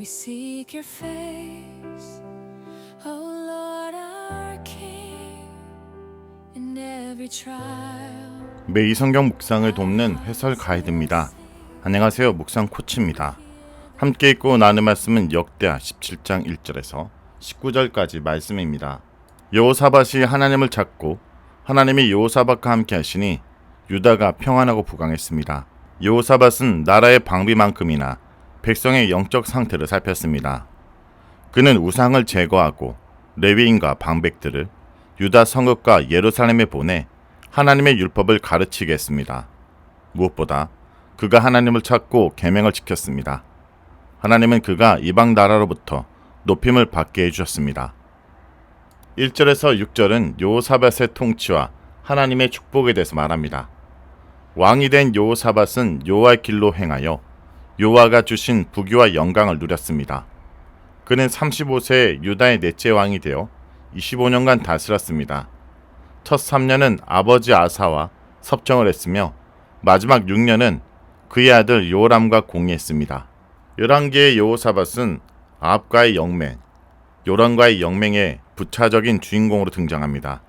We seek your face, O Lord our King, in every trial. 매일 성경 묵상을 돕는 해설 가이드입니다. 안녕하세요. 묵상 코치입니다. 함께 읽고 나눌 말씀은 역대하 17장 1절에서 19절까지 말씀입니다. 여호사밧이 하나님을 찾고 하나님이 여호사밧과 함께 하시니 유다가 평안하고 부강했습니다. 여호사밧은 나라의 방비만큼이나 백성의 영적 상태를 살폈습니다. 그는 우상을 제거하고 레위인과 방백들을 유다 성읍과 예루살렘에 보내 하나님의 율법을 가르치게 했습니다. 무엇보다 그가 하나님을 찾고 계명을 지켰습니다. 하나님은 그가 이방 나라로부터 높임을 받게 해주셨습니다. 1절에서 6절은 여호사밧의 통치와 하나님의 축복에 대해서 말합니다. 왕이 된 여호사밧은 여호와의 길로 행하여 여호와가 주신 부귀와 영광을 누렸습니다. 그는 35세에 유다의 넷째 왕이 되어 25년간 다스렸습니다. 첫 3년은 아버지 아사와 섭정을 했으며 마지막 6년은 그의 아들 요람과 공의했습니다. 11개의 여호사밧은 아합과의 영맹, 요람과의 영맹의 부차적인 주인공으로 등장합니다.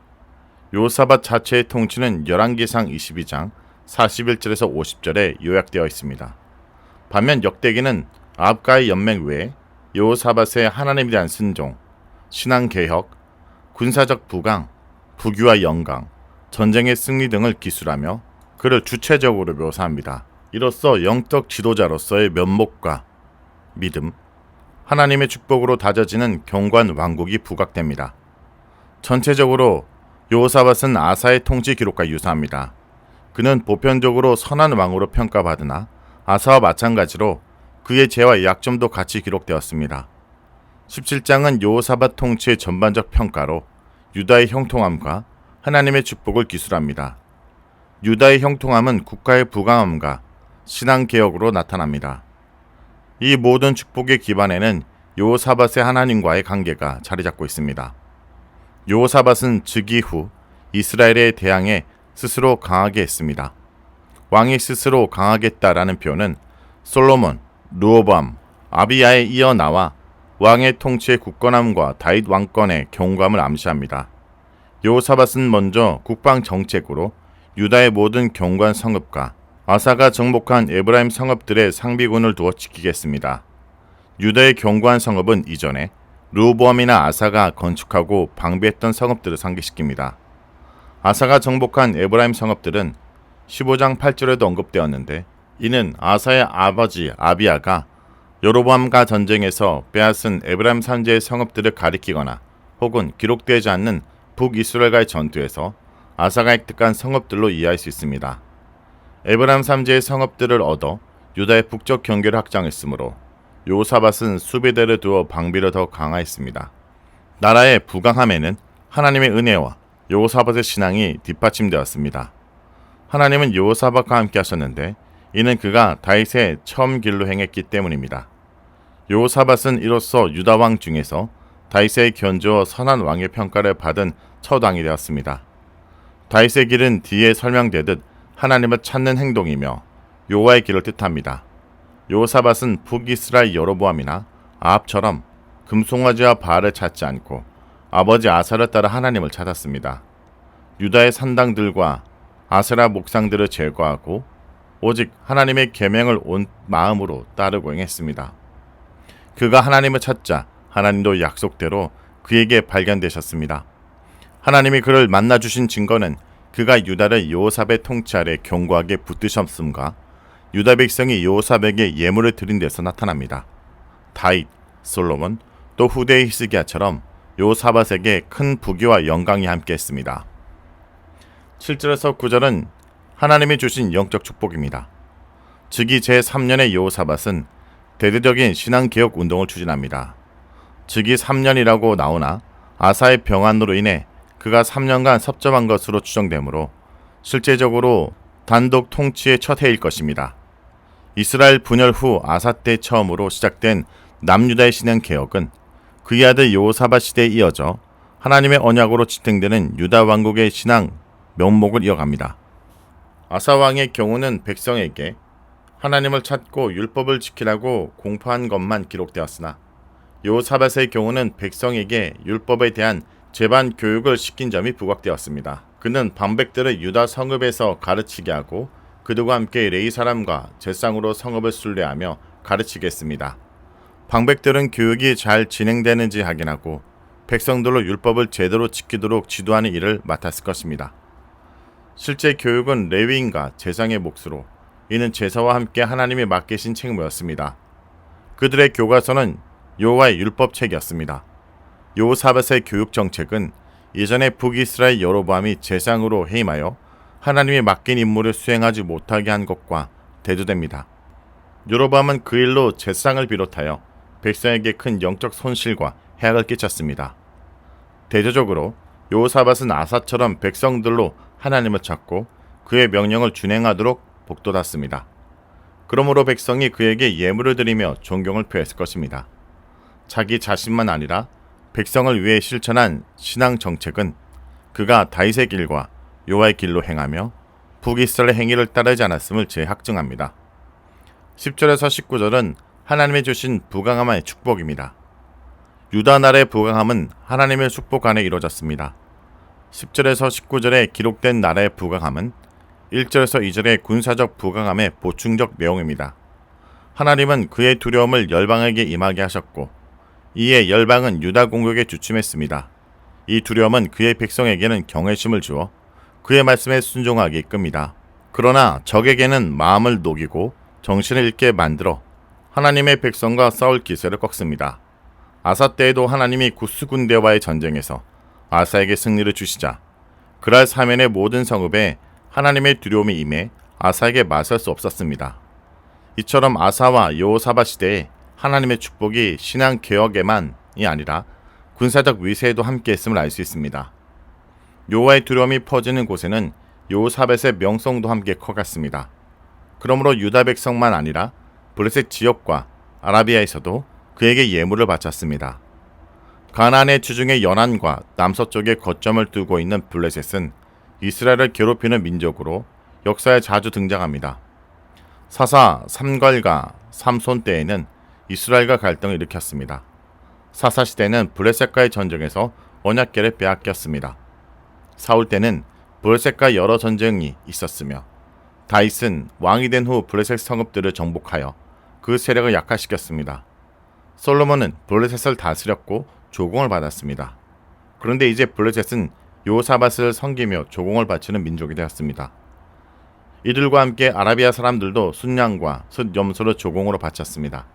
여호사밧 자체의 통치는 11기상 22장 41절에서 50절에 요약되어 있습니다. 반면 역대기는 아합과의 연맹 외에 여호사밧의 하나님에 대한 순종, 신앙개혁, 군사적 부강, 부귀와 영광, 전쟁의 승리 등을 기술하며 그를 주체적으로 묘사합니다. 이로써 영적 지도자로서의 면목과 믿음, 하나님의 축복으로 다져지는 경관 왕국이 부각됩니다. 전체적으로 여호사밧은 아사의 통치 기록과 유사합니다. 그는 보편적으로 선한 왕으로 평가받으나 아사와 마찬가지로 그의 죄와 약점도 같이 기록되었습니다. 17장은 여호사밧 통치의 전반적 평가로 유다의 형통함과 하나님의 축복을 기술합니다. 유다의 형통함은 국가의 부강함과 신앙개혁으로 나타납니다. 이 모든 축복의 기반에는 여호사밧의 하나님과의 관계가 자리잡고 있습니다. 여호사밧은 즉위 후 이스라엘에 대항해 스스로 강하게 했습니다. 왕이 스스로 강하겠다라는 표현은 솔로몬, 르호보암, 아비야에 이어 나와 왕의 통치의 굳건함과 다윗 왕권의 견고함을 암시합니다. 여호사밧은 먼저 국방 정책으로 유다의 모든 견고한 성읍과 아사가 정복한 에브라임 성읍들의 상비군을 두어 지키겠습니다. 유다의 견고한 성읍은 이전에 르호보암이나 아사가 건축하고 방비했던 성읍들을 상기시킵니다. 아사가 정복한 에브라임 성읍들은 15장 8절에도 언급되었는데 이는 아사의 아버지 아비야가 여로보암과 전쟁에서 빼앗은 에브라임 산지의 성읍들을 가리키거나 혹은 기록되지 않는 북이스라엘과의 전투에서 아사가 획득한 성읍들로 이해할 수 있습니다. 에브라임 산지의 성읍들을 얻어 유다의 북쪽 경계를 확장했으므로 여호사밧은 수비대를 두어 방비를 더 강화했습니다. 나라의 부강함에는 하나님의 은혜와 여호사밧의 신앙이 뒷받침되었습니다. 하나님은 여호사밧과 함께 하셨는데 이는 그가 다윗의 처음 길로 행했기 때문입니다. 여호사밧은 이로써 유다 왕 중에서 다윗의 견주어 선한 왕의 평가를 받은 첫 왕이 되었습니다. 다윗의 길은 뒤에 설명되듯 하나님을 찾는 행동이며 여호와의 길을 뜻합니다. 여호사밧은 북이스라엘 여로보암이나 아합처럼 금송아지와 바알을 찾지 않고 아버지 아사를 따라 하나님을 찾았습니다. 유다의 산당들과 아세라 목상들을 제거하고 오직 하나님의 계명을 온 마음으로 따르고 행했습니다. 그가 하나님을 찾자 하나님도 약속대로 그에게 발견되셨습니다. 하나님이 그를 만나주신 증거는 그가 유다를 여호사밧 통치 아래 견고하게 붙드셨음과 유다 백성이 여호사밧에게 예물을 드린 데서 나타납니다. 다윗, 솔로몬, 또 후대의 히스기야처럼 여호사밧에게 큰 부귀와 영광이 함께했습니다. 7절에서 9절은 하나님이 주신 영적 축복입니다. 즉위 제3년의 여호사밧은 대대적인 신앙개혁 운동을 추진합니다. 즉위 3년이라고 나오나 아사의 병환으로 인해 그가 3년간 섭정한 것으로 추정되므로 실제적으로 단독 통치의 첫 해일 것입니다. 이스라엘 분열 후 아사 때 처음으로 시작된 남유다의 신앙개혁은 그의 아들 여호사밧 시대에 이어져 하나님의 언약으로 지탱되는 유다 왕국의 신앙 면목을 이어갑니다. 아사 왕의 경우는 백성에게 하나님을 찾고 율법을 지키라고 공포한 것만 기록되었으나 여호사밧의 경우는 백성에게 율법에 대한 제반 교육을 시킨 점이 부각되었습니다. 그는 방백들을 유다 성읍에서 가르치게 하고 그들과 함께 레위 사람과 제상으로 성읍을 순례하며 가르치게 했습니다. 방백들은 교육이 잘 진행되는지 확인하고 백성들로 율법을 제대로 지키도록 지도하는 일을 맡았을 것입니다. 실제 교육은 레위인과 제상의 몫으로 이는 제사와 함께 하나님이 맡기신 책무였습니다. 그들의 교과서는 여호와의 율법책이었습니다. 여호사밧의 교육 정책은 예전에 북이스라엘 여로보암이 제상으로 해임하여 하나님이 맡긴 임무를 수행하지 못하게 한 것과 대조됩니다. 여로보암은 그 일로 제상을 비롯하여 백성에게 큰 영적 손실과 해악을 끼쳤습니다. 대조적으로 여호사밧은 아사처럼 백성들로 하나님을 찾고 그의 명령을 준행하도록 복돋았습니다. 그러므로 백성이 그에게 예물을 드리며 존경을 표했을 것입니다. 자기 자신만 아니라 백성을 위해 실천한 신앙 정책은 그가 다윗의 길과 여호와의 길로 행하며 북이스라엘 행위를 따르지 않았음을 재확증합니다. 10절에서 19절은 하나님이 주신 부강함의 축복입니다. 유다 나라의 부강함은 하나님의 축복 안에 이루어졌습니다. 10절에서 19절에 기록된 나라의 부강함은 1절에서 2절의 군사적 부강함의 보충적 내용입니다. 하나님은 그의 두려움을 열방에게 임하게 하셨고 이에 열방은 유다 공격에 주춤했습니다. 이 두려움은 그의 백성에게는 경외심을 주어 그의 말씀에 순종하게 이끕니다. 그러나 적에게는 마음을 녹이고 정신을 잃게 만들어 하나님의 백성과 싸울 기세를 꺾습니다. 아사 때에도 하나님이 구스 군대와의 전쟁에서 아사에게 승리를 주시자 그랄 사면의 모든 성읍에 하나님의 두려움이 임해 아사에게 맞설 수 없었습니다. 이처럼 아사와 여호사밧 시대에 하나님의 축복이 신앙 개혁에만이 아니라 군사적 위세에도 함께했음을 알 수 있습니다. 여호와의 두려움이 퍼지는 곳에는 여호사밧의 명성도 함께 커갔습니다. 그러므로 유다 백성만 아니라 블레셋 지역과 아라비아에서도 그에게 예물을 바쳤습니다. 가나안의 주중의 연안과 남서쪽에 거점을 두고 있는 블레셋은 이스라엘을 괴롭히는 민족으로 역사에 자주 등장합니다. 사사 삼갈과 삼손 때에는 이스라엘과 갈등을 일으켰습니다. 사사 시대는 블레셋과의 전쟁에서 언약궤를 빼앗겼습니다. 사울 때는 블레셋과 여러 전쟁이 있었으며 다윗은 왕이 된 후 블레셋 성읍들을 정복하여 그 세력을 약화시켰습니다. 솔로몬은 블레셋을 다스렸고 조공을 받았습니다. 그런데 이제 블레셋은 여호사밧을 섬기며 조공을 바치는 민족이 되었습니다. 이들과 함께 아라비아 사람들도 순양과 숫염소를 조공으로 바쳤습니다.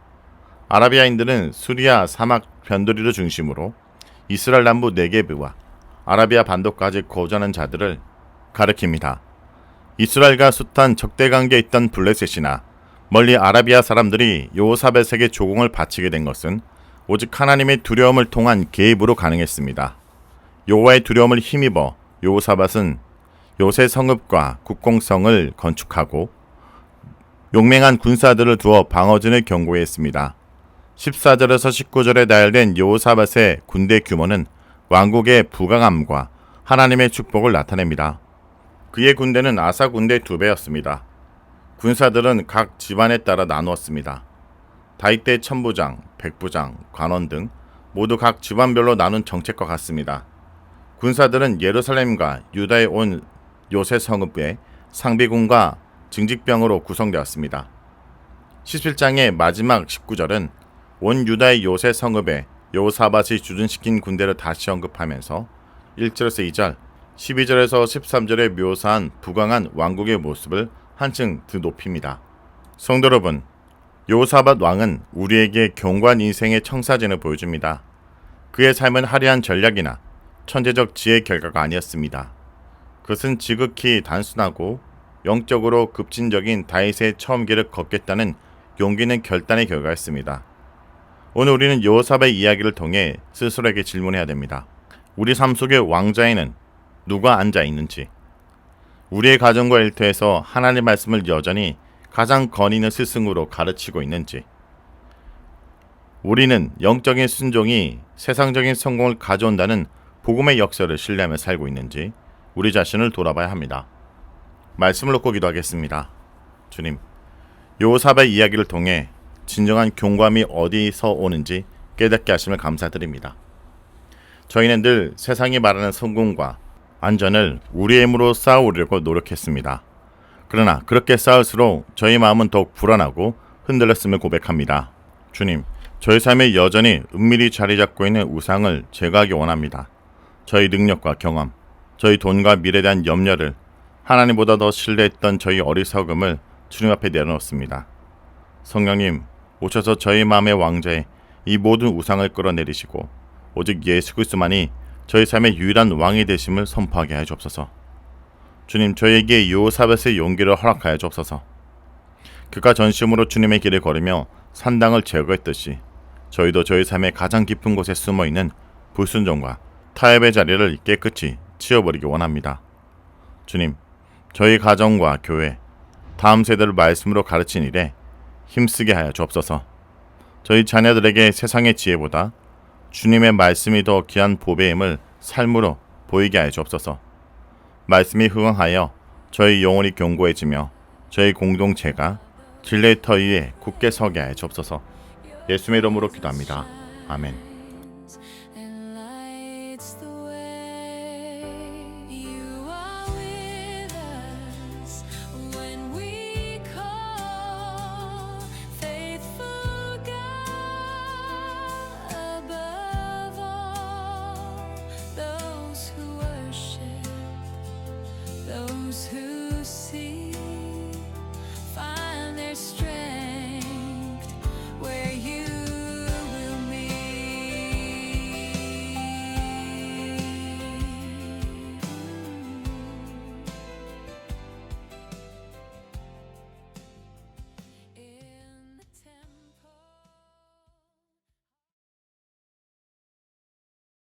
아라비아인들은 수리아 사막 변두리를 중심으로 이스라엘 남부 네게브와 아라비아 반도까지 거주하는 자들을 가리킵니다. 이스라엘과 숱한 적대 관계에 있던 블레셋이나 멀리 아라비아 사람들이 여호사밧에게 조공을 바치게 된 것은 오직 하나님의 두려움을 통한 개입으로 가능했습니다. 여호와의 두려움을 힘입어 여호사밧은 요새 성읍과 국공성을 건축하고 용맹한 군사들을 두어 방어진을 견고히 했습니다. 14절에서 19절에 나열된 여호사밧의 군대 규모는 왕국의 부강함과 하나님의 축복을 나타냅니다. 그의 군대는 아사 군대 2배였습니다. 군사들은 각 집안에 따라 나누었습니다. 다윗 때 천부장, 백부장, 관원 등 모두 각 집안별로 나눈 정책과 같습니다. 군사들은 예루살렘과 유다에 온 요새 성읍의 상비군과 징직병으로 구성되었습니다. 17장의 마지막 19절은 온 유다의 요새 성읍에 여호사밧이 주둔시킨 군대를 다시 언급하면서 1절에서 2절, 12절에서 13절에 묘사한 부강한 왕국의 모습을 한층 더 높입니다. 성도 여러분, 여호사밧 왕은 우리에게 견고한 인생의 청사진을 보여줍니다. 그의 삶은 화려한 전략이나 천재적 지혜의 결과가 아니었습니다. 그것은 지극히 단순하고 영적으로 급진적인 다윗의 처음 길을 걷겠다는 용기 있는 결단의 결과였습니다. 오늘 우리는 여호사밧의 이야기를 통해 스스로에게 질문해야 됩니다. 우리 삶 속의 왕좌에는 누가 앉아 있는지, 우리의 가정과 일터에서 하나님의 말씀을 여전히 가장 권위 있는 스승으로 가르치고 있는지, 우리는 영적인 순종이 세상적인 성공을 가져온다는 복음의 역사를 신뢰하며 살고 있는지 우리 자신을 돌아봐야 합니다. 말씀을 놓고 기도하겠습니다. 주님, 요사벨 이야기를 통해 진정한 경감이 어디서 오는지 깨닫게 하심을 감사드립니다. 저희는 늘 세상이 말하는 성공과 안전을 우리의 힘으로 쌓아오려고 노력했습니다. 그러나 그렇게 쌓을수록 저희 마음은 더욱 불안하고 흔들렸음을 고백합니다. 주님, 저희 삶에 여전히 은밀히 자리 잡고 있는 우상을 제거하기 원합니다. 저희 능력과 경험, 저희 돈과 미래에 대한 염려를 하나님보다 더 신뢰했던 저희 어리석음을 주님 앞에 내려놓습니다. 성령님, 오셔서 저희 마음의 왕좌에 이 모든 우상을 끌어내리시고 오직 예수 그리스도만이 저희 삶의 유일한 왕이 되심을 선포하게 하여 주옵소서. 주님, 저희에게 요사벳의 용기를 허락하여 주옵소서. 그가 전심으로 주님의 길을 걸으며 산당을 제거했듯이 저희도 저희 삶의 가장 깊은 곳에 숨어있는 불순종과 타협의 자리를 깨끗이 치워버리기 원합니다. 주님, 저희 가정과 교회, 다음 세대를 말씀으로 가르친 일에 힘쓰게 하여 주옵소서. 저희 자녀들에게 세상의 지혜보다 주님의 말씀이 더 귀한 보배임을 삶으로 보이게 하여 주옵소서. 말씀이 흥황하여 저희 영혼이 견고해지며 저희 공동체가 진리의 터 위에 굳게 서게 하여 주옵소서. 예수의 이름으로 기도합니다. 아멘.